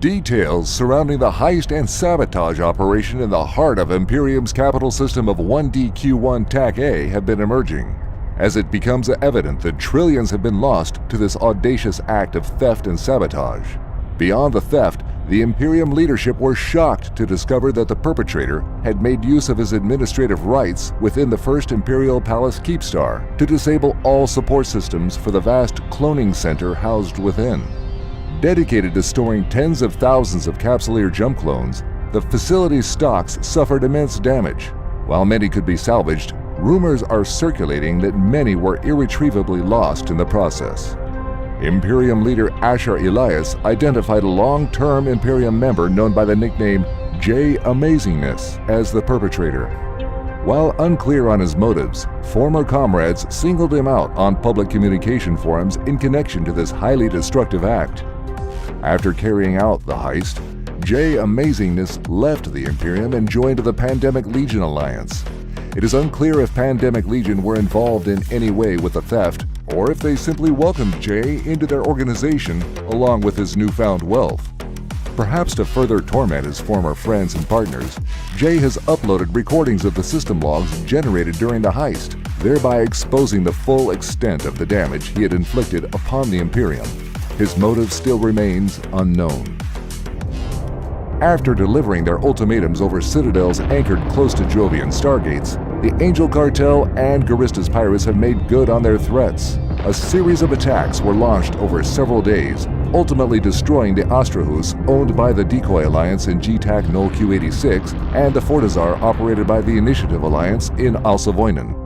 Details surrounding the heist and sabotage operation in the heart of Imperium's capital system of 1DQ1 TAC A have been emerging, as it becomes evident that trillions have been lost to this audacious act of theft and sabotage. Beyond the theft, the Imperium leadership were shocked to discover that the perpetrator had made use of his administrative rights within the first Imperial Palace Keepstar to disable all support systems for the vast cloning center housed within. Dedicated to storing tens of thousands of Capsuleer jump clones, the facility's stocks suffered immense damage. While many could be salvaged, rumors are circulating that many were irretrievably lost in the process. Imperium leader Ashar Elias identified a long-term Imperium member known by the nickname J. Amazingness as the perpetrator. While unclear on his motives, former comrades singled him out on public communication forums in connection to this highly destructive act. After carrying out the heist, J. Amazingness left the Imperium and joined the Pandemic Legion Alliance. It is unclear if Pandemic Legion were involved in any way with the theft, or if they simply welcomed Jay into their organization along with his newfound wealth. Perhaps to further torment his former friends and partners, Jay has uploaded recordings of the system logs generated during the heist, thereby exposing the full extent of the damage he had inflicted upon the Imperium. His motive still remains unknown. After delivering their ultimatums over citadels anchored close to Jovian stargates, the Angel Cartel and Garistas pirates have made good on their threats. A series of attacks were launched over several days, ultimately destroying the Astrahus owned by the Decoy Alliance in GTAC Null Q86 and the Fortizar operated by the Initiative Alliance in Alsavoinen.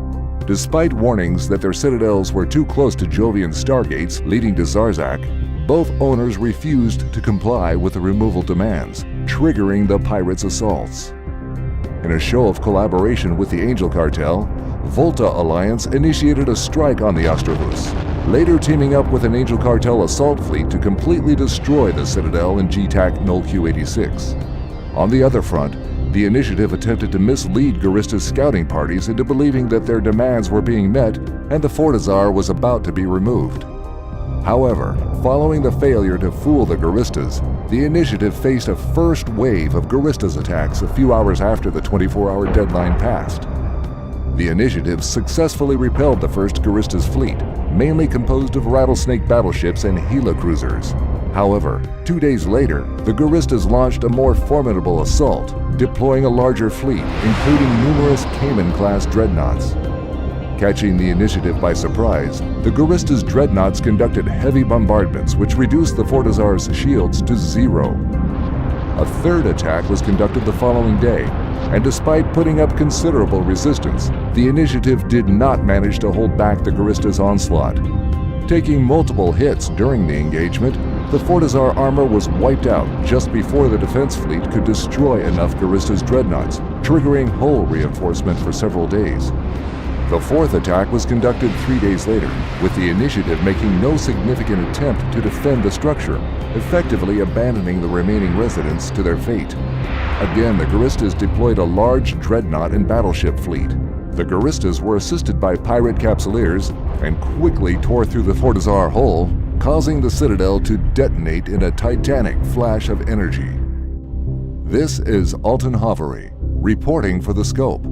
Despite warnings that their citadels were too close to Jovian stargates leading to Zarzak, both owners refused to comply with the removal demands, triggering the pirates' assaults. In a show of collaboration with the Angel Cartel, Volta Alliance initiated a strike on the Astrahus, later teaming up with an Angel Cartel assault fleet to completely destroy the Citadel in GTAC Null Q86. On the other front, the Initiative attempted to mislead Garistas scouting parties into believing that their demands were being met and the Fortizar was about to be removed. However, following the failure to fool the Garistas, the Initiative faced a first wave of Garistas attacks a few hours after the 24-hour deadline passed. The Initiative successfully repelled the first Garistas fleet, mainly composed of Rattlesnake battleships and Gila cruisers. However, 2 days later, the Garistas launched a more formidable assault, deploying a larger fleet, including numerous Cayman-class dreadnoughts. Catching the Initiative by surprise, the Garistas dreadnoughts conducted heavy bombardments which reduced the Fortizar's shields to zero. A third attack was conducted the following day, and despite putting up considerable resistance, the Initiative did not manage to hold back the Garistas' onslaught. Taking multiple hits during the engagement, the Fortizar armor was wiped out just before the defense fleet could destroy enough Garistas dreadnoughts, triggering hull reinforcement for several days. The fourth attack was conducted 3 days later, with the Initiative making no significant attempt to defend the structure, effectively abandoning the remaining residents to their fate. Again, the Garistas deployed a large dreadnought and battleship fleet. The Garistas were assisted by pirate Capsuleers and quickly tore through the Fortizar hull, causing the Citadel to detonate in a titanic flash of energy. This is Alton Hovery, reporting for The Scope.